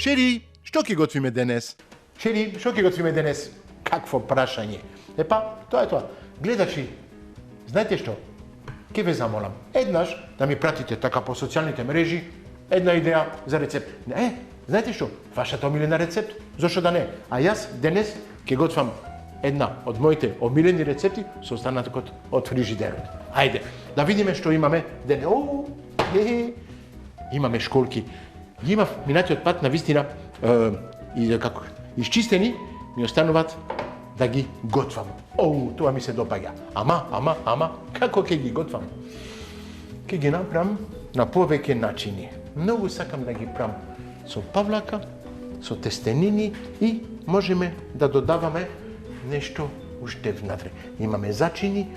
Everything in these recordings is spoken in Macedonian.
Šeri, što ki готвиме денес? Šeri, što ki готвиме денес? Какво прашање? Епа, тоа е тоа. Гледачи, знаете што? Ке ве замолам. Еднаш да ми пратите така по социјалните мрежи една идеја за рецепт. Знаете што? Вашата омилена рецепт? Зошто да не? А јас денес ќе готвам една од моите омилени рецепти со останатокот од фрижидерот. Ајде, да видиме што имаме денес. Имаме школки. Имав минатиот пат на вистина како исчистени ми остануваат да ги готвам. Тоа ми се допаѓа. Ама, како ќе ги готвам? Ќе ги направам на повеќе начини. Многу сакам да ги правам со павлака, со тестенини и можеме да додаваме нешто уште внатре. Имаме зачини.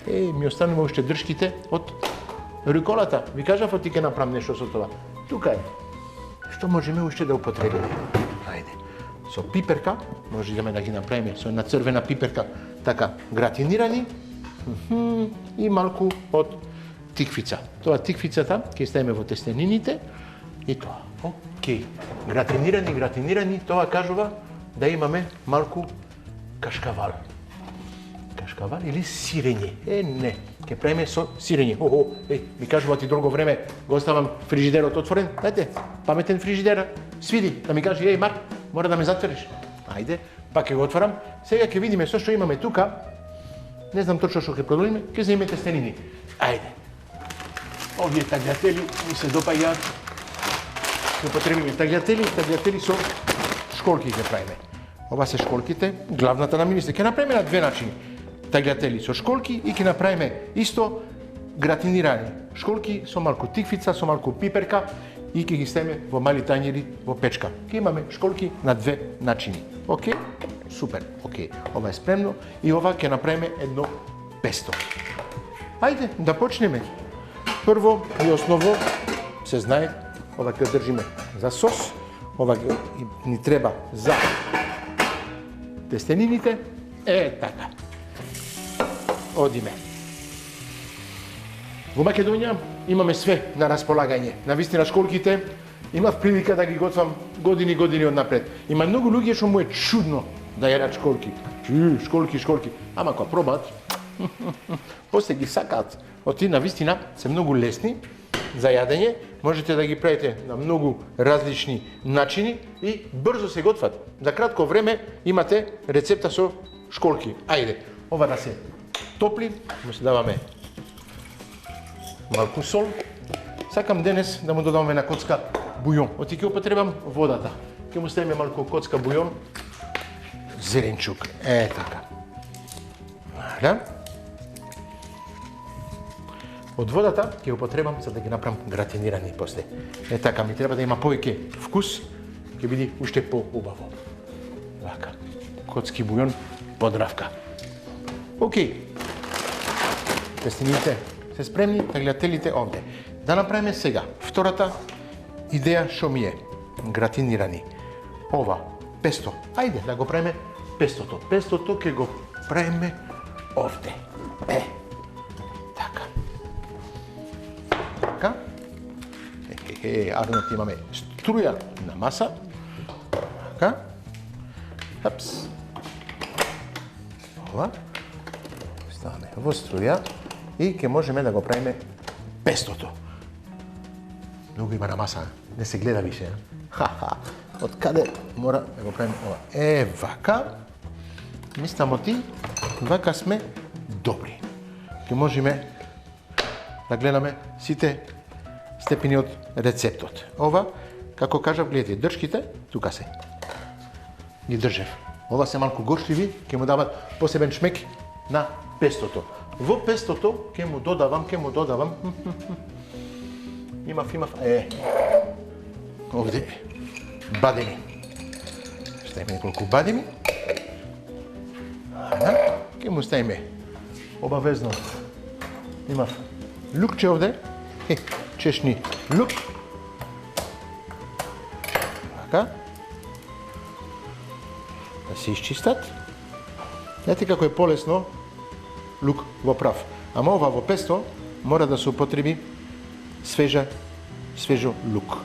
Ми останува уште дршките од руколата. Ви кажав, ти ќе направам нешто со тоа. Тука е. Што можеме уште да употребиме? Ајде. Со пиперка, можеме да ги направиме со една црвена пиперка, така гратинирани и малку од тиквица. Тоа тиквицата ќе ставиме во тестенините и тоа. Океј. Гратинирани, тоа кажува да имаме малку кашкавал. Кашкавал или сирење? Не, ќе правиме со сирење. Ми кажува ти долго време го оставам фрижидерот отворен. Дајте, паметен фрижидер, свиди, да ми каже, Марк, мора да ме затвориш. Ајде, пак ќе го отворам. Сега ќе видиме со што имаме тука. Не знам точно што ќе продолиме, ќе земеме тестенини. Ајде. Овие таглјатели ми се допаѓаат. Ќе употребиме таглјатели со школки ќе правиме. Ова се школките, главната намирница. Ќе направиме на две начини. Таглјатели со школки и ќе направиме исто гратинирани школки со малку тиквица, со малку пиперка и ќе ги ставиме во мали тањери во печка. Ќе имаме школки на две начини. Океј? Супер. Океј. Ова е спремно и ова ќе направиме едно песто. Ајде да почнеме. Прво и осново се знае, ова ќе одржиме за сос, ова ни треба за тестенините. Така. Одиме. Во Македонија имаме све на располагање. Навистина школките имав прилика да ги готвам години однапред. Има многу луѓе што му е чудно да јадат школки. Школки. Ама кога пробаат, после ги сакаат. Оти навистина се многу лесни за јадење. Можете да ги правите на многу различни начини и брзо се готват. За кратко време имате рецепта со школки. Ајде, ова да се топли, му се даваме малку сол. Сакам денес да му додаваме една коцка бујон. Оти ќе употребам водата. Ќе му ставиме малку коцка бујон. Зеленчук. Така. Да? Од водата ќе употребам за да ги направам гратинирани после. Така, ми треба да има повеќе вкус, ќе биде уште поубаво. Вака. Коцки бујон, подравка. Океј. Тестенините се спремни, таглјателите овде. Да направиме сега втората идеја што ми е. Гратинирани. Ова, песто. Ајде да го правиме пестото. Пестото ќе го правиме овде. Така. Така. Арнот имаме струја на маса. Така. Хапс. Ова. Ставаме во струја и ќе можеме да го правиме пестото. Многу има на маса, не се гледа више. Од каде мора да го правиме ова? Вака. Мислам оти, вака сме добри. Ќе можеме да гледаме сите степени од рецептот. Ова, како кажав, гледате, дршките, тука се. Ги држев. Ова се малку горчливи, ќе му дават посебен шмек на пестото. Во пестото ќе му додавам. Имав. Овде бадеми. Ставиме неколку бадеми. Ќе му ставиме обавезно. Имав лукче овде. Чешни лук. Така. Да се исчистат. Знаете како е полесно лук во прав. Ама ова во песто мора да се употреби свежо лук.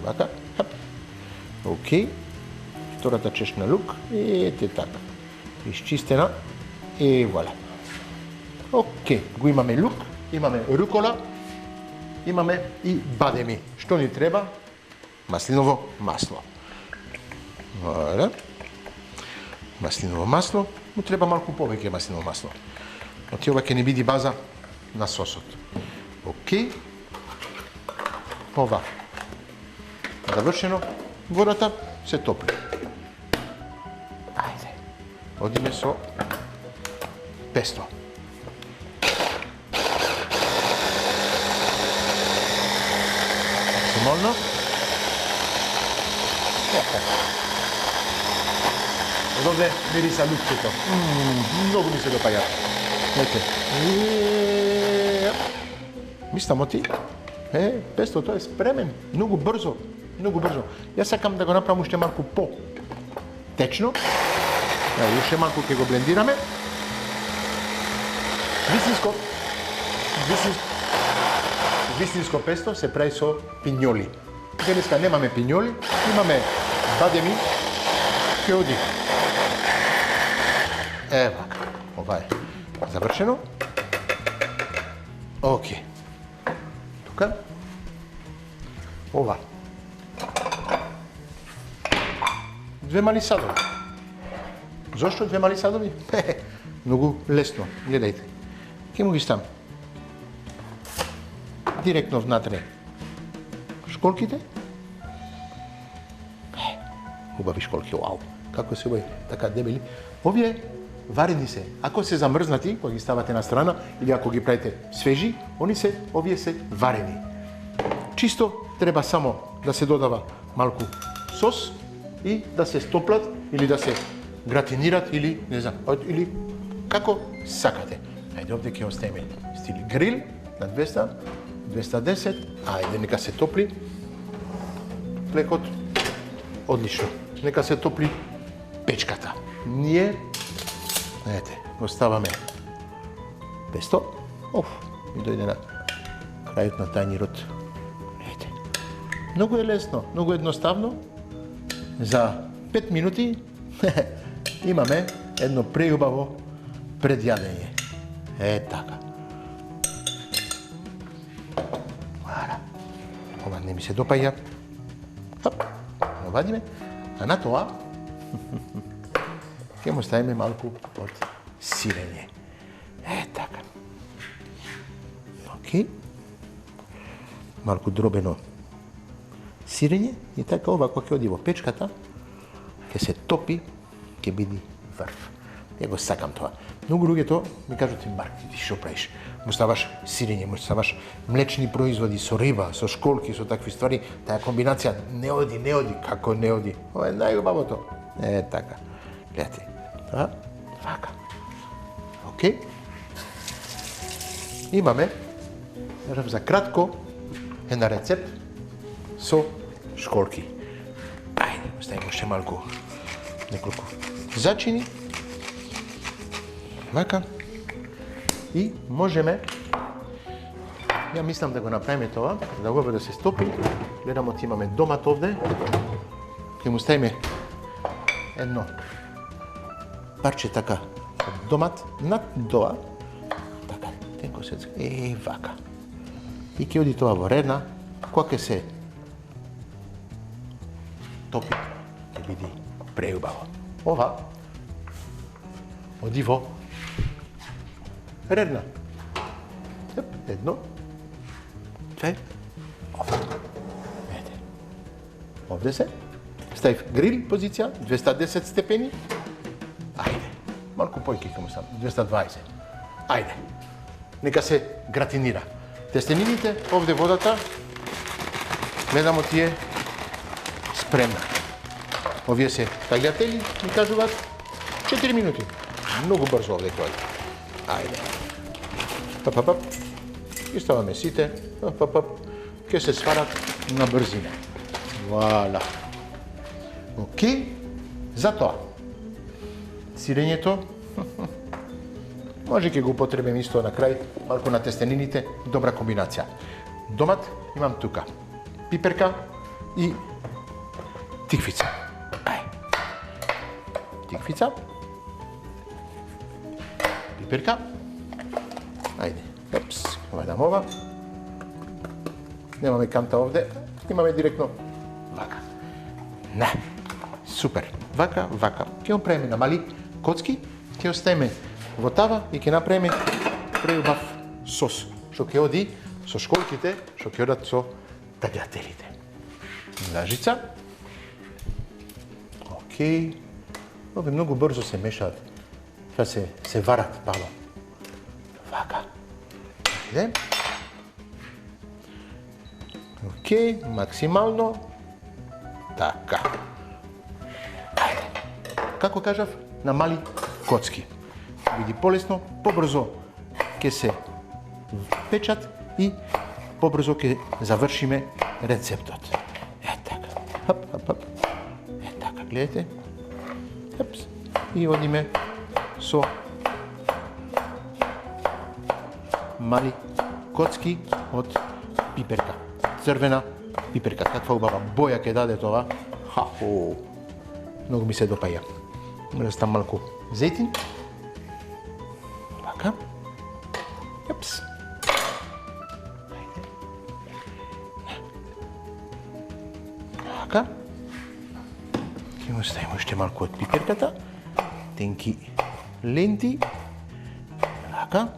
Вака. Окей. Втората чешна лук. Ете така. Изчистена. И вуаля. Окей. Го имаме лук, имаме рукола, имаме и бадеми. Што ни треба? Маслиново масло. Вуаля. Маслиново масло. Му треба малку повеќе маслиново масло. Оти ова ќе ни биде база на сосот. Окей. Ова. Завршено. Водата се топли. Ајде. Одиме со песто. Максимално. Одовде мириса лукчето. Многу ми се допаѓа. Ете. Мислам оти. Пестото е спремен. Многу брзо. Многу брзо. Јас сакам да го направам уште малку по-течно. Уште малку ќе го блендираме. Вистинско песто се прави со пинјоли. Денеска немаме пинјоли, имаме бадеми. Ќе оди. Вака. Ова е завршено. Окей. Тука. Ова. 2 мали садови. Зошто 2 мали садови? Многу лесно. Гледајте. Ке му ги ставам. Директно внатре школките. Убави школки, вау. Како се убави, така дебели. Овие варени се. Ако се замрзнати, кога ги ставате на страна, или ако ги правите свежи, овие се варени. Чисто треба само да се додава малку сос и да се стоплат или да се гратинират или не знам, или како сакате. Ајде овде ќе оставиме стили грил на 200, 210. Ајде нека се топли плекот. Одлично. Нека се топли печката. Ние оставаме песто. Ми дојде на крајот на тајнирот. Многу е лесно, многу едноставно. За 5 минути имаме едно преубаво предјадење. Така. Ова не ми се допаѓа. Вадиме. А на тоа ќе му ставиме малку од сирење. Така. Окей. Малку дробено сирење и така ова кога ќе оди во печката, ќе се топи, ќе биде врв. Ја го сакам тоа. Многу луѓето ми кажат: Марк, ти што правиш? Му ставаш сирење, му ставаш млечни производи со риба, со школки, со такви ствари. Таа комбинација не оди. Како не оди? Ова е најубавото. Така. Гледате. Вака. Окей. Имаме за кратко една рецепт со школки. Ајде, оставиме уште малку, неколку зачини. Вака. И можеме, ја мислам да го направиме тоа, да го да се стопи. Гледам оти имаме домат овде. Ќе му ставиме едно парче така од домат над тоа. Така, тенко се вака. И ќе оди тоа во редна, кога ќе се топи, ќе биде преубаво. Ова оди во редна. Едно, две, овде се. Ставив грил позиција, 210 степени. Ајде, малку појке ќе му ставам, 220. Ајде, нека се гратинира. Тестенините, овде водата, гледам тие спремна. Овие се таглјатели, ми кажуваат, 4 минути. Многу брзо овде ќе оди. Ајде. Пап. И ставаме сите. Пап. Ке се сварат на брзина. Вуаля. Окей. Затоа сирењето може ќе го употребим исто на крај, малку на тестенините, добра комбинација. Домат имам тука. Пиперка и тиквица. Ај. Тиквица. Пиперка. Ајде. Епс, вадам ова. Немаме канта овде, снимаме директно вака. Не, супер. Вака. Ќе го правиме на мали коцки, ќе оставиме во тава и ќе направиме преубав сос, што ќе оди со школките, што ќе одат со таглателите. Лажица. Океј. Овие многу брзо се мешаат. Тоа се варат пало. Вака. Ајде. Океј, максимално. Така. Ајде. Како кажав, на мали коцки. Биде полесно, побрзо ќе се печат и побрзо ќе завршиме рецептот. Е така. Хап. Е така, гледате. Хапс. И одиме со мали коцки од пиперка. Црвена пиперка. Каква убава боја ќе даде тоа. Хахо. Многу ми се допаја. Растам малку зејтин. Вака. Епс. Ајде. Вака. Ќе го ставим уште малку од пиперката. Тенки ленти. Вака.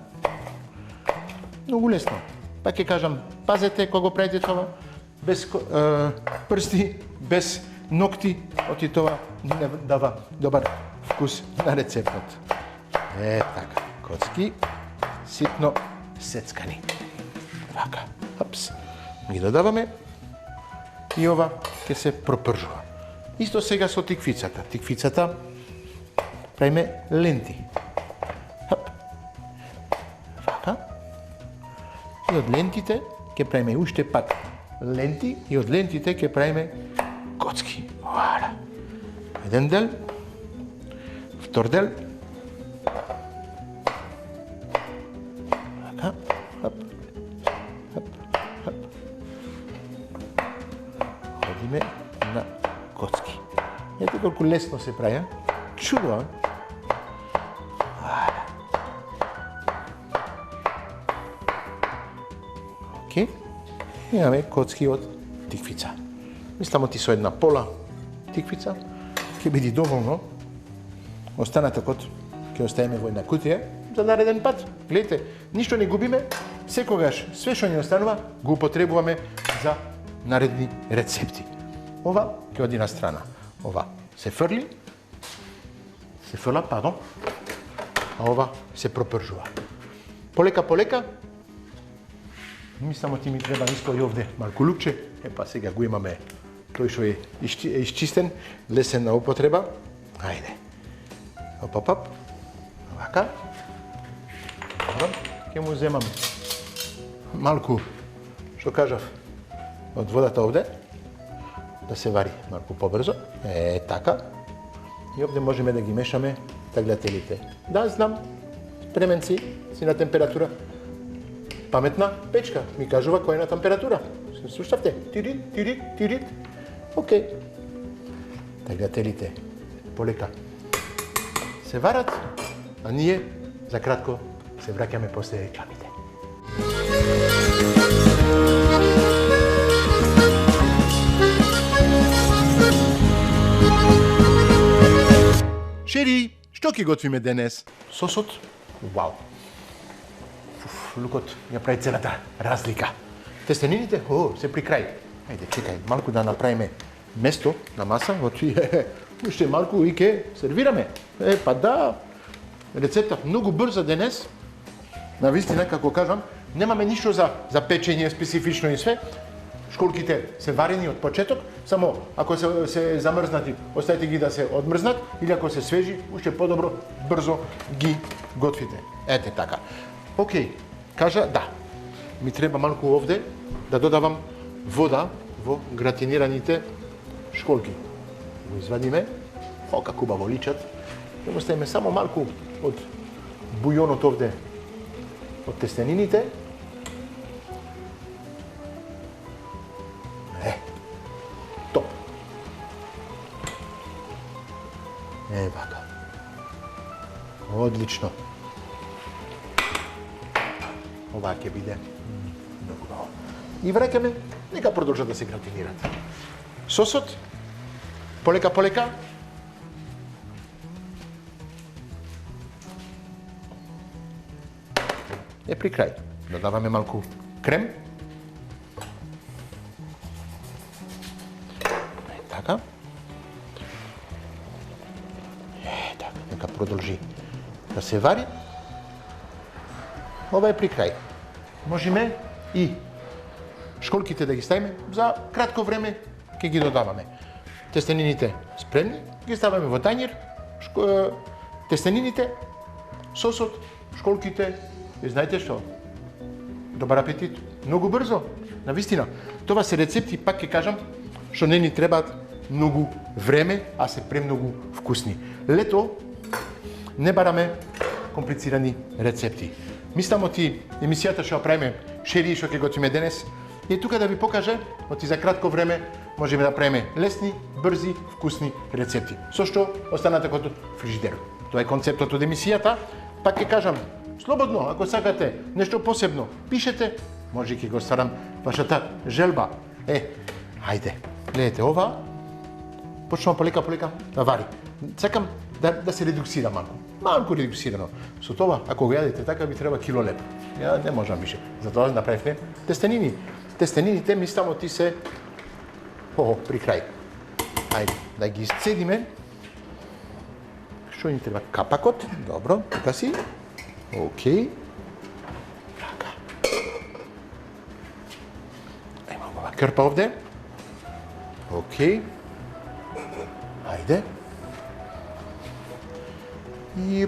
Многу лесно. Пак ќе кажам, пазете кога го правите тоа, без прсти, без ногти, оти тоа не дава добар вкус на рецептот. Е така, коцки, ситно сецкани. Вака, хапс. Ги додаваме и ова ќе се пропржува. Исто сега со тиквицата. Тиквицата правиме ленти. Хап. Вака. И од лентите ќе правиме уште пак ленти и од лентите ќе правиме коцки. Вара. Еден дел, втор дел. Вака. Хап. Ходиме на коцки. Ете колку лесно се прави, а? Чудо, а? Океј. Имаме коцки од тиквица. Мислам оти со една пола тиквица ќе биде доволно. Останатокот ќе оставиме во една кутија за нареден пат. Гледате, ништо не губиме, секогаш све што ни останува го употребуваме за наредни рецепти. Ова ќе оди на страна. Ова се фрла, а ова се пропржува. Полека, мислам ти ми треба исто и овде малку лукче, па сега го имаме тој што е исчистен, лесен на употреба. Ајде. Оп. Вака. Ќе му земам малку, што кажав, од водата овде, да се вари малку побрзо. Е, така. И овде можеме да ги мешаме таглателите. Да, знам, спремен си на температура. Паметна печка, ми кажува која е на температура. Слушавте? Тирит. Океј. Таглателите полека се варат, а ние за кратко се враќаме после рекламите. Шери, што ќе готвиме денес? Сосот? Вау! Лукот ја прави целата разлика. Тестенините? Се при крај. Ајде, чекај, малку да направиме место на маса, уште малку и ке сервираме. Па да, рецепта многу брза денес. Навистина, како кажам, немаме ништо за печење специфично и све. Школките се варени од почеток, само ако се замрзнати, оставите ги да се одмрзнат, или ако се свежи, уште подобро, брзо ги готвите. Ете така. Океј, кажа, да, ми треба малку овде да додавам вода во гратинираните школки. Го извадиме, како убаво личат. Ќе го ставиме само малку од бујонот овде, од тестенините. Топ. Evo ga. Odlično. Ovak je bide. Dobro. I vreme, neka продължат да се гратинират. Сосот, полека. Е при край. Додаваме малко крем. Така. Така, нека продължи да се вари. Ова е при край. Можеме и школките да ги ставиме за кратко време, ќе ги додаваме. Тестенините спремни, ги ставаме во тањер, тестенините, сосот, школките, и знаете што? Добар апетит, многу брзо, навистина. Това се рецепти, пак ќе кажам, што не ни требаат многу време, а се премногу вкусни. Лето не бараме комплицирани рецепти. Мислам оти емисијата што ја правиме, шери што ќе готвиме денес, и тука да ви покаже, оти за кратко време можеме да правиме лесни, брзи, вкусни рецепти. Со што останате како фрижидер. Тоа е концептот од емисијата. Пак ќе кажам, слободно, ако сакате нешто посебно, пишете, може ќе го старам вашата желба. Хајде, гледате ова, почнувам полека да вари. Сакам да се редуксира малку редуксирано. Со тоа, ако го јадете така, би треба кило леп. Ја не можам више. Затоа направивме тестенини. Тестенините, мислам, оти се при крај. Ајде, да ги исцедиме. Што ни треба? Капакот. Добро, тука си. Океј. Така. Имам ова крпа овде. Океј. Ајде. И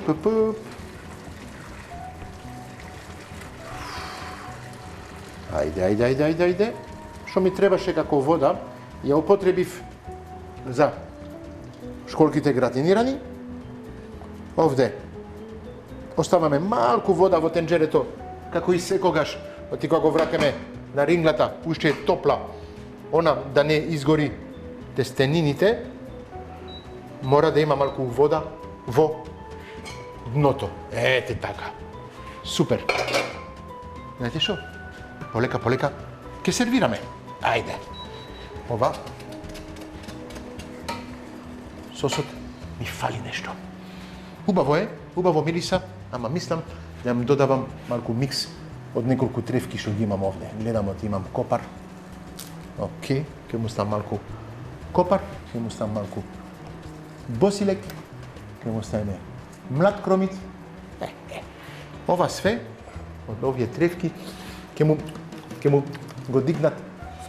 Ајде. Што ми требаше како вода, ја употребив за школките гратинирани. Овде оставаме малку вода во тенџерето, како и секогаш, оти кога го вракаме на ринглата, уште е топла, она да не изгори тестенините, мора да има малку вода во дното. Ете така. Супер. Знаете што? Полека, ќе сервираме. Ајде. Ова. Сосот ми фали нешто. Убаво мириса, ама мислам да ја додавам малку микс од неколку тревки што ги имам овде. Гледам, оти имам копар. Океј, ќе му ставам малку копар, ќе му ставам малку босилек, ќе му ставиме млад кромит. Ова све од овие тревки ќе му го дигнат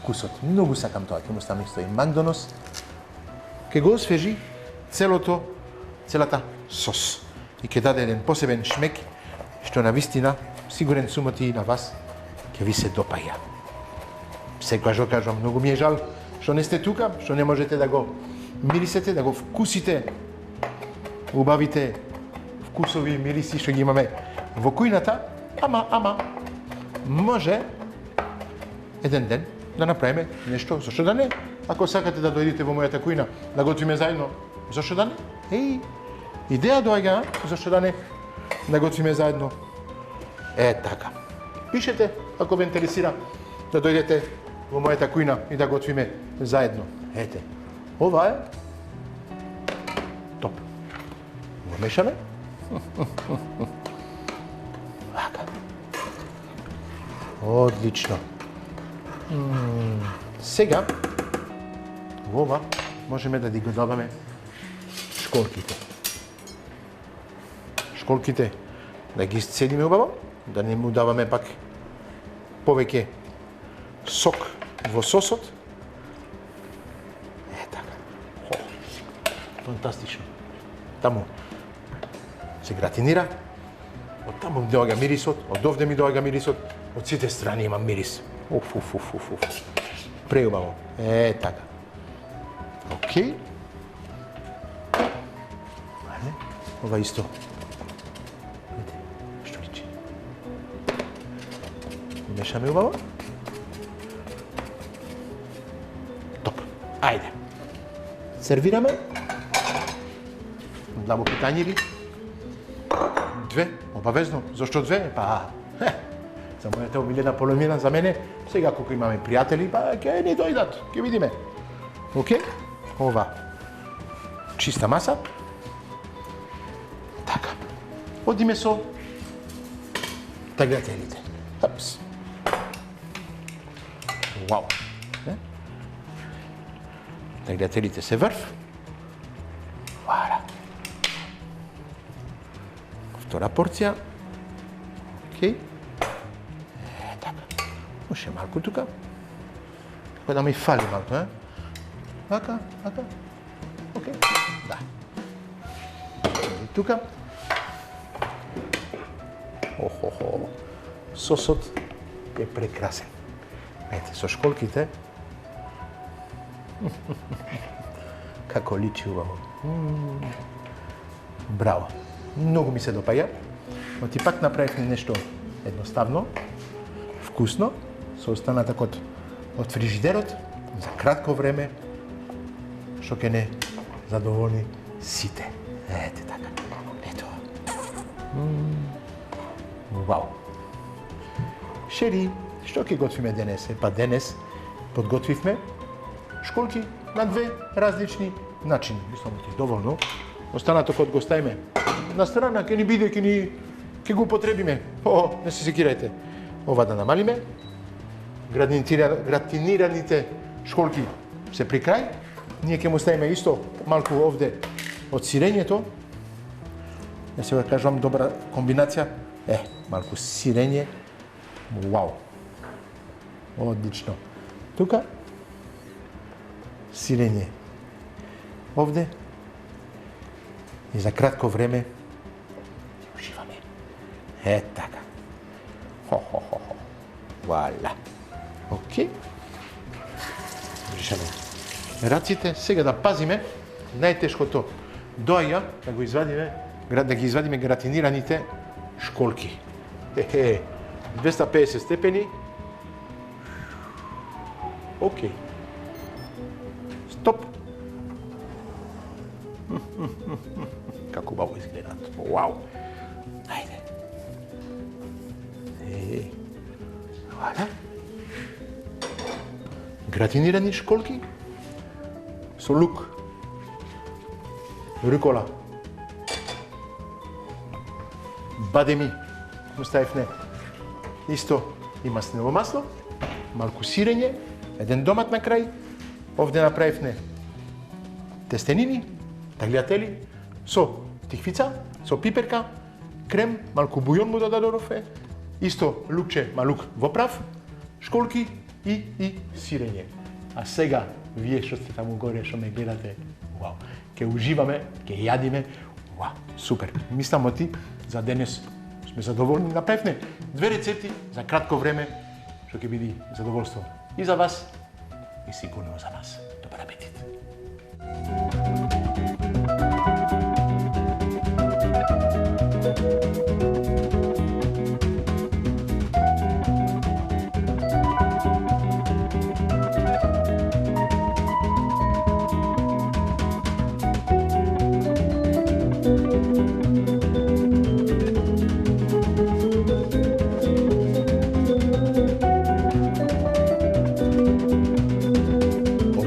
вкусот. Многу сакам тоа. Ќе му ставам исто и магдонос. Ќе го освежи целата сос. И ќе даде еден посебен шмек, што навистина, сигурен сум оти и на вас, ќе ви се допаѓа. Секогаш го кажам, многу ми е жал што не сте тука, што не можете да го мирисете, да го вкусите убавите вкусови мириси што ги имаме во кујната, ама може еден ден да направиме нешто, зашто да не? Ако сакате да дојдете во мојата кујна, да готвиме заедно, зашто да не? Идеја доаѓа, зашто да не? Да готвиме заедно. Така. Пишете, ако ве интересира, да дојдете во мојата кујна и да готвиме заедно. Ете, ова е топ. Го мешаме. Вака. Одлично. Сега, во ова можеме да ги додаваме школките. Школките да ги исцедиме убаво, да не му даваме пак повеќе сок во сосот. Така. Фантастично. Таму се гратинира, од таму ми доаѓа мирисот, од овде ми доаѓа мирисот, од сите страни имам мирис. Преубаво. Така. Океј. Ова исто. Што личи? Мешаме убаво. Топ. Ајде. Сервираме. Длабо питање ли? 2, обавезно. Зошто 2? Па, за мојата омилена половина за мене, сега колку имаме пријатели, па ќе ни дојдат, ќе видиме. Океј? Ова чиста маса. Така. Одиме со таглиателите. Хапс. Вау. Таглиателите се врв. Вара. Втора порција. Океј. Така. Може малку тука. Како да ми фали малку, Така. Океј. Да. И тука. Охо. Сосот е прекрасен. Ете, со школките. Како личи убаво. Браво. Многу ми се допаѓа. Но ти пак направив нешто едноставно, вкусно, со останатокот од фрижидерот, за кратко време, што ќе не задоволни сите. Ете така. Ето. Вау. Шери, што ќе готвиме денес? Па денес подготвивме школки на 2 различни начини. Мислам ти доволно. Останатокот го ставиме на страна, ќе ни биде, ќе го употребиме. Не се секирајте. Ова да намалиме. Гратинираните школки се при крај. Ние ќе му ставиме исто малку овде од сирењето. Не се кажувам добра комбинација. Малку сирење. Вау. Одлично. Тука сирење. Овде. И за кратко време уживаме. Така. Хо. Вала. Океј. Бришаме раците. Сега да пазиме најтешкото доаѓа да ги извадиме гратинираните школки. 250 степени. Океј. Стоп. Како убаво изгледаат. Вау. Ајде. Вала. Гратинирани школки со лук, рукола, бадеми, му ставивме исто и маслиново масло, малку сирење, еден домат на крај, овде направивме тестенини, таглиатели, со тиквица, со пиперка, крем, малку бујон му додадорове, исто лукче малук во прав, школки и сирење. А сега, вие што сте таму горе, што ме гледате, вау, ќе уживаме, ќе јадиме, вау, супер. Мислам ти за денес сме задоволни, направивме 2 рецепти за кратко време, што ќе биде задоволство и за вас, и сигурно за нас. Добар апетит!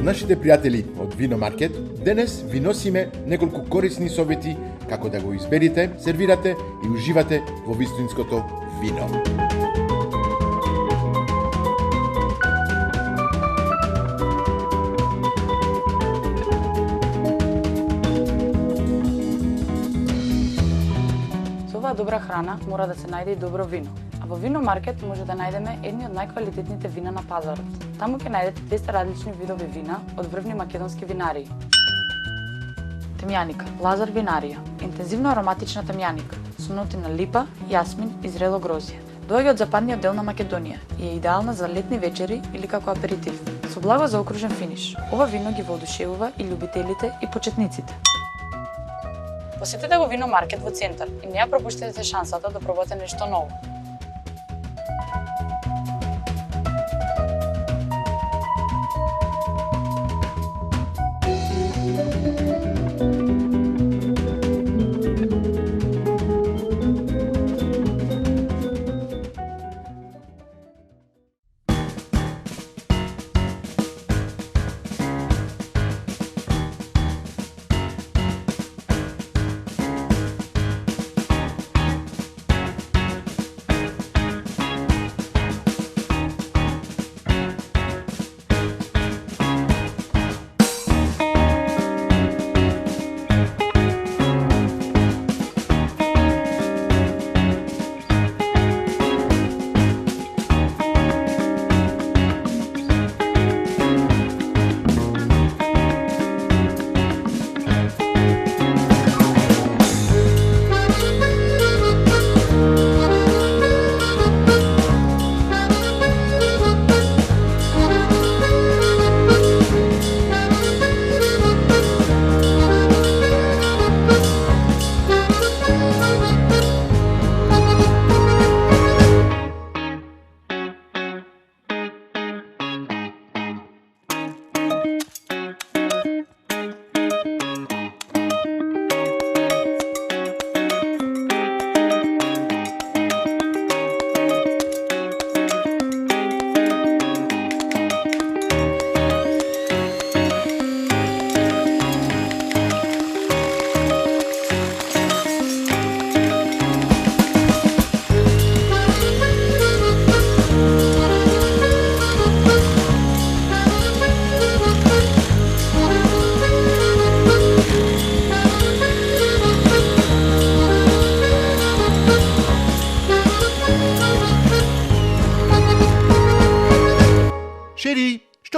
Нашите пријатели од Вино Маркет, денес ви носиме неколку корисни совети како да го изберите, сервирате и уживате во вистинското вино. Со оваа добра храна мора да се најде и добро вино. А во Вино Маркет може да најдеме едни од најквалитетните вина на пазарот. Таму ќе најдете 200 различни видови вина од врвни македонски винарии. Темјаника, Лазар винарија, интензивно ароматична темјаника, со ноти на липа, јасмин и зрело грозје. Доаѓа од западниот дел на Македонија и е идеална за летни вечери или како аперитив, со благо заокружен финиш. Ова вино ги воодушевува и љубителите и почетниците. Посетете го Вино Маркет во центар и не ја пропуштете шансата да пробате нешто ново.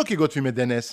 Што ќе готвиме денес?